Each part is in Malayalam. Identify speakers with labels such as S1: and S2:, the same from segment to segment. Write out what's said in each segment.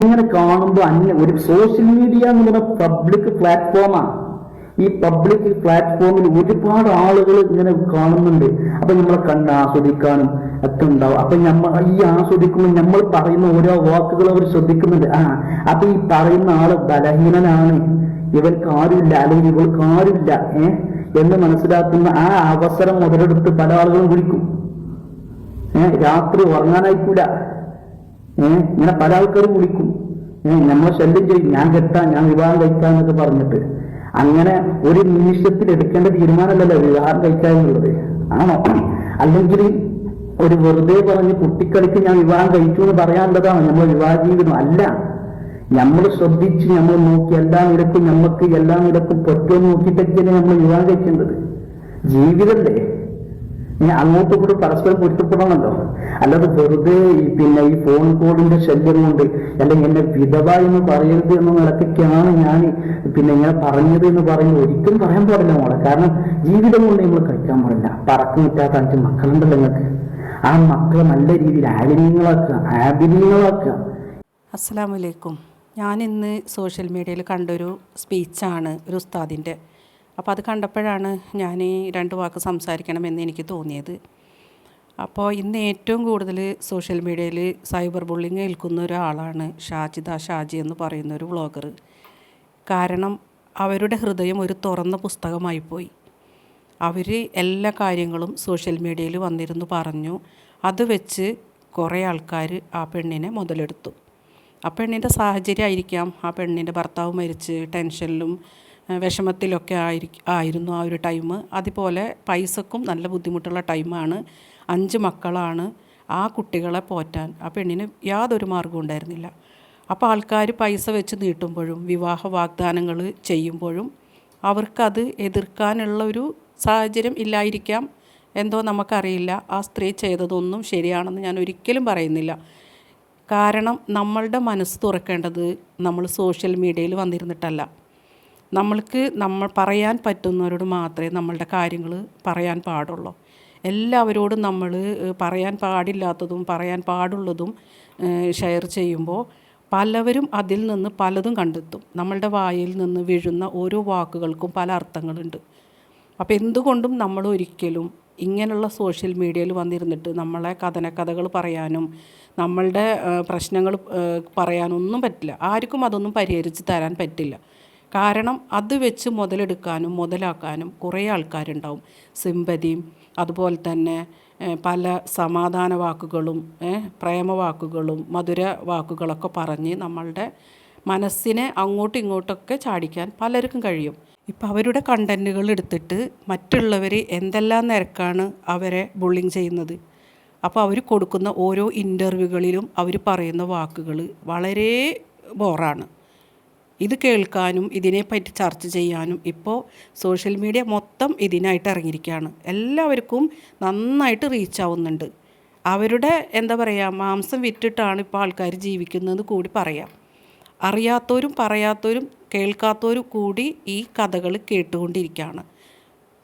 S1: ഇങ്ങനെ കാണുമ്പോൾ ഒരു സോഷ്യൽ മീഡിയ എന്ന് പറഞ്ഞ പബ്ലിക് പ്ലാറ്റ്ഫോമാണ്. ഈ പബ്ലിക് പ്ലാറ്റ്ഫോമിൽ ഒരുപാട് ആളുകൾ ഇങ്ങനെ കാണുന്നുണ്ട്. അപ്പൊ നമ്മളെ കണ്ട് ആസ്വദിക്കാനും ഒക്കെ ഉണ്ടാവും. അപ്പൊ ഈ ആസ്വദിക്കുമ്പോൾ നമ്മൾ പറയുന്ന ഓരോ വാക്കുകൾ അവർ ശ്രദ്ധിക്കുന്നുണ്ട്. അപ്പൊ ഈ പറയുന്ന ആള് ബലഹീനനാണ്, ഇവർക്ക് ആരുമില്ല അല്ലെങ്കിൽ ഇവൾക്ക് ആരുമില്ല എന്ന് മനസ്സിലാക്കുന്ന ആ അവസരം മുതലെടുത്ത് പല ആളുകളും വിളിക്കും. രാത്രി ഉറങ്ങാനായിക്കൂല, ഇങ്ങനെ പല ആൾക്കാരും വിളിക്കും. നമ്മളെ ശല്യം ചെയ്യും, ഞാൻ കെട്ടാ, ഞാൻ വിവാഹം കഴിക്കാന്നൊക്കെ പറഞ്ഞിട്ട്. അങ്ങനെ ഒരു നിമിഷത്തിൽ എടുക്കേണ്ട തീരുമാനമല്ലല്ലോ വിവാഹം കഴിക്കുക എന്നുള്ളത്. ആണോ? അല്ലെങ്കിൽ ഒരു വെറുതെ പറഞ്ഞ് കുട്ടിക്കളിക്ക് ഞാൻ വിവാഹം കഴിച്ചു എന്ന് പറയാനുള്ളതാണോ നമ്മൾ വിവാഹ ജീവിതം? അല്ല. നമ്മൾ ശ്രദ്ധിച്ച് നമ്മൾ നോക്കി എല്ലാ നിരക്കും നമുക്ക് എല്ലാ നിരക്കും പറ്റുമെന്ന് നോക്കിയിട്ടൊക്കെയാണ് നമ്മൾ വിവാഹം കഴിക്കേണ്ടത്. ജീവിതല്ലേ? അങ്ങോട്ടും കൂടെ പരസ്പരം പൊരുത്തപ്പെടണമല്ലോ. അല്ലാതെ വെറുതെ ഈ ഫോൺ കോളിന്റെ ശല്യം കൊണ്ട് അല്ലെങ്കിൽ എന്നെ വിധവ എന്ന് പറയരുത് എന്ന നിലക്കൊക്കെയാണ് ഞാൻ ഇങ്ങനെ പറഞ്ഞത് എന്ന് പറയുന്നത്. ഒരിക്കലും പറയാൻ പാടില്ല മോളെ. കാരണം ജീവിതം കൊണ്ട് നമ്മൾ കഴിക്കാൻ പാടില്ല. പറക്കം വിറ്റാത്ത 5 മക്കളുണ്ടല്ലോ നിങ്ങൾക്ക്. ആ മക്കളെ നല്ല രീതിയിൽ ആബിനീയങ്ങളാക്കുക.
S2: അസ്സലാമു അലൈക്കും. ഞാനിന്ന് സോഷ്യൽ മീഡിയയിൽ കണ്ടൊരു സ്പീച്ചാണ് ഒരു ഉസ്താദിൻ്റെ. അപ്പോൾ അത് കണ്ടപ്പോഴാണ് ഞാൻ 2 വാക്ക് സംസാരിക്കണമെന്ന് എനിക്ക് തോന്നിയത്. അപ്പോൾ ഇന്ന് ഏറ്റവും കൂടുതൽ സോഷ്യൽ മീഡിയയിൽ സൈബർ ബുള്ളിങ് ഏൽക്കുന്ന ഒരാളാണ് ഷാജി എന്ന് പറയുന്ന ഒരു വ്ളോഗർ. കാരണം അവരുടെ ഹൃദയം ഒരു തുറന്ന പുസ്തകമായിപ്പോയി. അവർ എല്ലാ കാര്യങ്ങളും സോഷ്യൽ മീഡിയയിൽ വന്നിരുന്നു പറഞ്ഞു. അത് വെച്ച് കുറേ ആൾക്കാർ ആ പെണ്ണിനെ മുതലെടുത്തു. ആ പെണ്ണിൻ്റെ സാഹചര്യം ആയിരിക്കാം, ആ പെണ്ണിൻ്റെ ഭർത്താവ് മരിച്ച് ടെൻഷനിലും വിഷമത്തിലൊക്കെ ആയിരുന്നു ആ ഒരു ടൈം. അതുപോലെ പൈസക്കും നല്ല ബുദ്ധിമുട്ടുള്ള ടൈമാണ്. 5 മക്കളാണ്. ആ കുട്ടികളെ പോറ്റാൻ ആ പെണ്ണിന് യാതൊരു മാർഗ്ഗവും ഉണ്ടായിരുന്നില്ല. അപ്പോൾ ആൾക്കാർ പൈസ വെച്ച് നീട്ടുമ്പോഴും വിവാഹ വാഗ്ദാനങ്ങൾ ചെയ്യുമ്പോഴും അവർക്കത് എതിർക്കാനുള്ള ഒരു സാഹചര്യം ഇല്ലായിരിക്കാം. എന്തോ നമുക്കറിയില്ല. ആ സ്ത്രീ ചെയ്തതൊന്നും ശരിയാണെന്ന് ഞാൻ ഒരിക്കലും പറയുന്നില്ല. കാരണം നമ്മളുടെ മനസ്സ് തുറക്കേണ്ടത് നമ്മൾ സോഷ്യൽ മീഡിയയിൽ വന്നിരുന്നിട്ടല്ല. നമ്മൾ പറയാൻ പറ്റുന്നവരോട് മാത്രമേ നമ്മളുടെ കാര്യങ്ങൾ പറയാൻ പാടുള്ളൂ. എല്ലാവരോടും നമ്മൾ പറയാൻ പാടില്ലാത്തതും പറയാൻ പാടുള്ളതും ഷെയർ ചെയ്യുമ്പോൾ പലവരും അതിൽ നിന്ന് പലതും കണ്ടെത്തും. നമ്മളുടെ വായിൽ നിന്ന് വീഴുന്ന ഓരോ വാക്കുകൾക്കും പല അർത്ഥങ്ങളുണ്ട്. അപ്പോൾ എന്തുകൊണ്ടും നമ്മൾ ഒരിക്കലും ഇങ്ങനെയുള്ള സോഷ്യൽ മീഡിയയിൽ വന്നിരുന്നിട്ട് നമ്മളെ കഥകൾ പറയാനും നമ്മളുടെ പ്രശ്നങ്ങൾ പറയാനൊന്നും പറ്റില്ല. ആർക്കും അതൊന്നും പരിഹരിച്ച് തരാൻ പറ്റില്ല. കാരണം അത് വെച്ച് മുതലെടുക്കാനും മുതലാക്കാനും കുറേ ആൾക്കാരുണ്ടാവും. സിമ്പതിയും അതുപോലെ തന്നെ പല സമാധാന വാക്കുകളും പ്രേമവാക്കുകളും മധുര വാക്കുകളൊക്കെ പറഞ്ഞ് നമ്മളുടെ മനസ്സിനെ അങ്ങോട്ടും ഇങ്ങോട്ടൊക്കെ ചാടിക്കാൻ പലർക്കും കഴിയും. ഇപ്പം അവരുടെ കണ്ടൻറ്റുകൾ എടുത്തിട്ട് മറ്റുള്ളവർ എന്തെല്ലാം നിരക്കാണ് അവരെ ബുള്ളിങ് ചെയ്യുന്നത്. അപ്പോൾ അവർ കൊടുക്കുന്ന ഓരോ ഇൻ്റർവ്യൂകളിലും അവർ പറയുന്ന വാക്കുകൾ വളരെ ബോറാണ്. ഇത് കേൾക്കാനും ഇതിനെപ്പറ്റി ചർച്ച ചെയ്യാനും ഇപ്പോൾ സോഷ്യൽ മീഡിയ മൊത്തം ഇതിനായിട്ട് ഇറങ്ങിയിരിക്കുകയാണ്. എല്ലാവർക്കും നന്നായിട്ട് റീച്ച് ആവുന്നുണ്ട്. അവരുടെ മാംസം വിറ്റിട്ടാണ് ഇപ്പോൾ ആൾക്കാർ ജീവിക്കുന്നത് കൂടി പറയാം. അറിയാത്തവരും പറയാത്തവരും കേൾക്കാത്തവരും കൂടി ഈ കഥകൾ കേട്ടുകൊണ്ടിരിക്കുകയാണ്.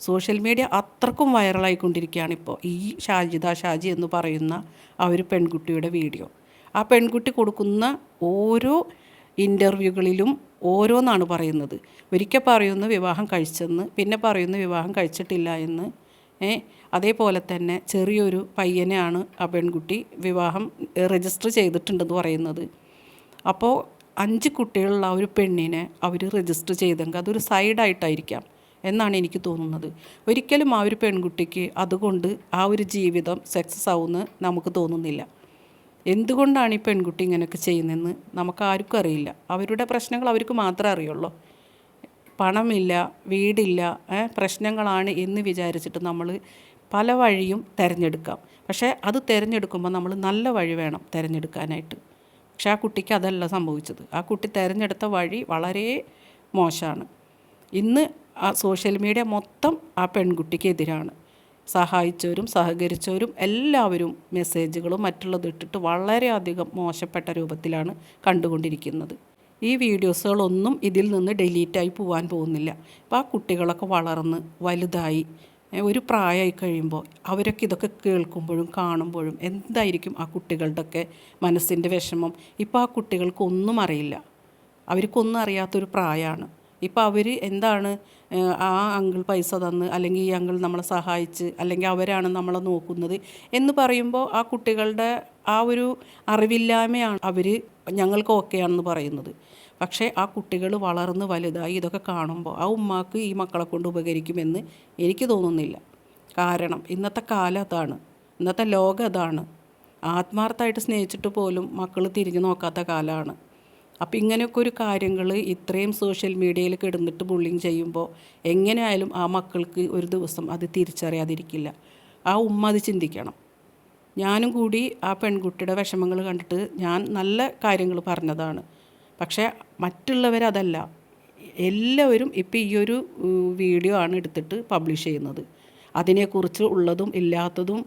S2: സോഷ്യൽ മീഡിയ അത്രക്കും വൈറലായിക്കൊണ്ടിരിക്കുകയാണ് ഇപ്പോൾ ഈ ഷാജി എന്ന് പറയുന്ന ആ ഒരു പെൺകുട്ടിയുടെ വീഡിയോ. ആ പെൺകുട്ടി കൊടുക്കുന്ന ഓരോ ഇൻ്റർവ്യൂകളിലും ഓരോന്നാണ് പറയുന്നത്. ഒരിക്കൽ പറയുന്നു വിവാഹം കഴിച്ചെന്ന്, പിന്നെ പറയുന്നു വിവാഹം കഴിച്ചിട്ടില്ല എന്ന്. അതേപോലെ തന്നെ ചെറിയൊരു പയ്യനെയാണ് ആ പെൺകുട്ടി വിവാഹം രജിസ്റ്റർ ചെയ്തിട്ടുണ്ടെന്ന് പറയുന്നത്. അപ്പോൾ 5 കുട്ടികളുള്ള ഒരു പെണ്ണിനെ അവർ രജിസ്റ്റർ ചെയ്തെങ്കിൽ അതൊരു സൈഡായിട്ടായിരിക്കാം എന്നാണ് എനിക്ക് തോന്നുന്നത്. ഒരിക്കലും ആ ഒരു പെൺകുട്ടിക്ക് അതുകൊണ്ട് ആ ഒരു ജീവിതം സക്സസ് ആവുമെന്ന് നമുക്ക് തോന്നുന്നില്ല. എന്തുകൊണ്ടാണ് ഈ പെൺകുട്ടി ഇങ്ങനെയൊക്കെ ചെയ്യുന്നതെന്ന് നമുക്കാർക്കും അറിയില്ല. അവരുടെ പ്രശ്നങ്ങൾ അവർക്ക് മാത്രമേ അറിയുള്ളൂ. പണമില്ല, വീടില്ല, പ്രശ്നങ്ങളാണ് എന്ന് വിചാരിച്ചിട്ട് നമ്മൾ പല വഴിയും തിരഞ്ഞെടുക്കാം. പക്ഷേ അത് തിരഞ്ഞെടുക്കുമ്പോൾ നമ്മൾ നല്ല വഴി വേണം തിരഞ്ഞെടുക്കാനായിട്ട്. പക്ഷേ ആ കുട്ടിക്ക് അതല്ല സംഭവിച്ചത്. ആ കുട്ടി തിരഞ്ഞെടുത്ത വഴി വളരെ മോശമാണ്. ഇന്ന് ആ സോഷ്യൽ മീഡിയ മൊത്തം ആ പെൺകുട്ടിക്ക് എതിരാണ്. സഹായിച്ചവരും സഹകരിച്ചവരും എല്ലാവരും മെസ്സേജുകളും മറ്റുള്ളത് ഇട്ടിട്ട് വളരെയധികം മോശപ്പെട്ട രൂപത്തിലാണ് കണ്ടുകൊണ്ടിരിക്കുന്നത്. ഈ വീഡിയോസുകളൊന്നും ഇതിൽ നിന്ന് ഡിലീറ്റായി പോകാൻ പോകുന്നില്ല. അപ്പോൾ ആ കുട്ടികളൊക്കെ വളർന്ന് വലുതായി ഒരു പ്രായമായി കഴിയുമ്പോൾ അവരൊക്കെ ഇതൊക്കെ കേൾക്കുമ്പോഴും കാണുമ്പോഴും എന്തായിരിക്കും ആ കുട്ടികളുടെയൊക്കെ മനസ്സിൻ്റെ വിഷമം. ഇപ്പോൾ ആ കുട്ടികൾക്കൊന്നും അറിയില്ല, അവർക്കൊന്നും അറിയാത്തൊരു പ്രായമാണ്. ഇപ്പോൾ അവർ എന്താണ് ആ അങ്കിൾ പൈസ തന്ന്, അല്ലെങ്കിൽ ഈ അങ്കിൾ നമ്മളെ സഹായിച്ച്, അല്ലെങ്കിൽ അവരാണ് നമ്മളെ നോക്കുന്നത് എന്ന് പറയുമ്പോൾ ആ കുട്ടികളുടെ ആ ഒരു അറിവില്ലായ്മയാണ് അവർ ഞങ്ങൾക്ക് ഓക്കെയാണെന്ന് പറയുന്നത്. പക്ഷേ ആ കുട്ടികൾ വളർന്ന് വലുതായി ഇതൊക്കെ കാണുമ്പോൾ ആ ഉമ്മാക്ക് ഈ മക്കളെ കൊണ്ട് ഉപകരിക്കുമെന്ന് എനിക്ക് തോന്നുന്നില്ല. കാരണം ഇന്നത്തെ കാലം അതാണ്, ഇന്നത്തെ ലോകം അതാണ്. ആത്മാർത്ഥമായിട്ട് സ്നേഹിച്ചിട്ട് പോലും മക്കൾ തിരിഞ്ഞു നോക്കാത്ത കാലമാണ്. അപ്പോൾ ഇങ്ങനെയൊക്കെ ഒരു കാര്യങ്ങൾ ഇത്രയും സോഷ്യൽ മീഡിയയിൽ കിടന്നിട്ട് ബുള്ളിങ് ചെയ്യുമ്പോൾ എങ്ങനെയായാലും ആ മക്കൾക്ക് ഒരു ദിവസം അത് തിരിച്ചറിയാതിരിക്കില്ല. ആ ഉമ്മ അത് ചിന്തിക്കണം. ഞാനും കൂടി ആ പെൺകുട്ടിയുടെ വിഷമങ്ങൾ കണ്ടിട്ട് ഞാൻ നല്ല കാര്യങ്ങൾ പറഞ്ഞതാണ്. പക്ഷേ മറ്റുള്ളവരതല്ല, എല്ലാവരും ഇപ്പോൾ ഈ ഒരു വീഡിയോ ആണ് എടുത്തിട്ട് പബ്ലിഷ് ചെയ്യുന്നത്. അതിനെക്കുറിച്ച് ഉള്ളതും ഇല്ലാത്തതും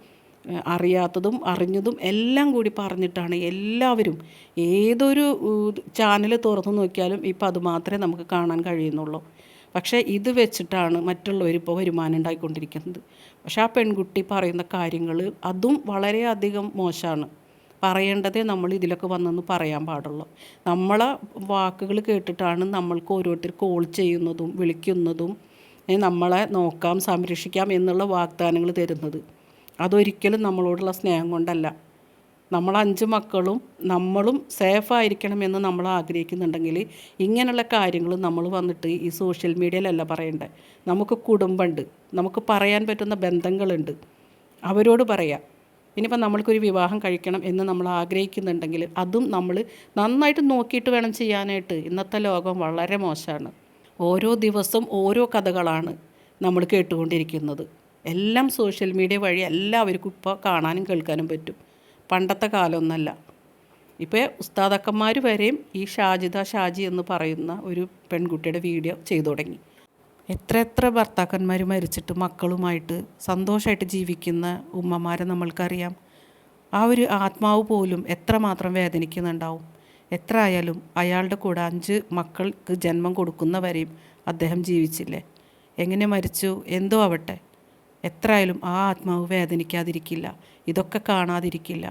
S2: അറിയാത്തതും അറിഞ്ഞതും എല്ലാം കൂടി പറഞ്ഞിട്ടാണ് എല്ലാവരും, ഏതൊരു ചാനൽ തുറന്നു നോക്കിയാലും ഇപ്പം അത് മാത്രമേ നമുക്ക് കാണാൻ കഴിയുന്നുള്ളൂ. പക്ഷേ ഇത് വെച്ചിട്ടാണ് മറ്റുള്ളവരിപ്പോൾ വരുമാനം ഉണ്ടായിക്കൊണ്ടിരിക്കുന്നത്. പക്ഷേ ആ പെൺകുട്ടി പറയുന്ന കാര്യങ്ങൾ അതും വളരെയധികം മോശമാണ്. പറയേണ്ടതേ നമ്മൾ ഇതിലൊക്കെ വന്നെന്ന് പറയാൻ പാടുള്ളൂ. നമ്മളെ വാക്കുകൾ കേട്ടിട്ടാണ് നമ്മൾക്ക് ഓരോരുത്തർ കോൾ ചെയ്യുന്നതും വിളിക്കുന്നതും നമ്മളെ നോക്കാം സംരക്ഷിക്കാം എന്നുള്ള വാഗ്ദാനങ്ങൾ തരുന്നത്. അതൊരിക്കലും നമ്മളോടുള്ള സ്നേഹം കൊണ്ടല്ല. നമ്മൾ 5 മക്കളും നമ്മളും സേഫായിരിക്കണമെന്ന് നമ്മൾ ആഗ്രഹിക്കുന്നുണ്ടെങ്കിൽ ഇങ്ങനെയുള്ള കാര്യങ്ങൾ നമ്മൾ വന്നിട്ട് ഈ സോഷ്യൽ മീഡിയയിലല്ല പറയേണ്ടത്. നമുക്ക് കുടുംബമുണ്ട്, നമുക്ക് പറയാൻ പറ്റുന്ന ബന്ധങ്ങളുണ്ട്, അവരോട് പറയാം. ഇനിയിപ്പോൾ നമ്മൾക്കൊരു വിവാഹം കഴിക്കണം എന്ന് നമ്മൾ ആഗ്രഹിക്കുന്നുണ്ടെങ്കിൽ അതും നമ്മൾ നന്നായിട്ട് നോക്കിയിട്ട് വേണം ചെയ്യാനായിട്ട്. ഇന്നത്തെ ലോകം വളരെ മോശമാണ്. ഓരോ ദിവസവും ഓരോ കഥകളാണ് നമ്മൾ കേട്ടുകൊണ്ടിരിക്കുന്നത്. എല്ലാം സോഷ്യൽ മീഡിയ വഴി എല്ലാവർക്കും ഇപ്പോൾ കാണാനും കേൾക്കാനും പറ്റും. പണ്ടത്തെ കാലമൊന്നല്ല. ഇപ്പോൾ ഉസ്താദക്കന്മാർ വരെയും ഈ ഷാജി എന്ന് പറയുന്ന ഒരു പെൺകുട്ടിയുടെ വീഡിയോ ചെയ്തു തുടങ്ങി. എത്ര ഭർത്താക്കന്മാർ മരിച്ചിട്ട് മക്കളുമായിട്ട് സന്തോഷമായിട്ട് ജീവിക്കുന്ന ഉമ്മമാരെ നമ്മൾക്കറിയാം. ആ ഒരു ആത്മാവ് പോലും എത്രമാത്രം വേദനിക്കുന്നുണ്ടാവും. എത്ര ആയാലും അയാളുടെ കൂടെ 5 മക്കൾക്ക് ജന്മം കൊടുക്കുന്നവരെയും അദ്ദേഹം ജീവിച്ചില്ലേ. എങ്ങനെ മരിച്ചു എന്തോ ആവട്ടെ, എത്ര ആയാലും ആ ആത്മാവ് വേദനിക്കാതിരിക്കില്ല, ഇതൊക്കെ കാണാതിരിക്കില്ല.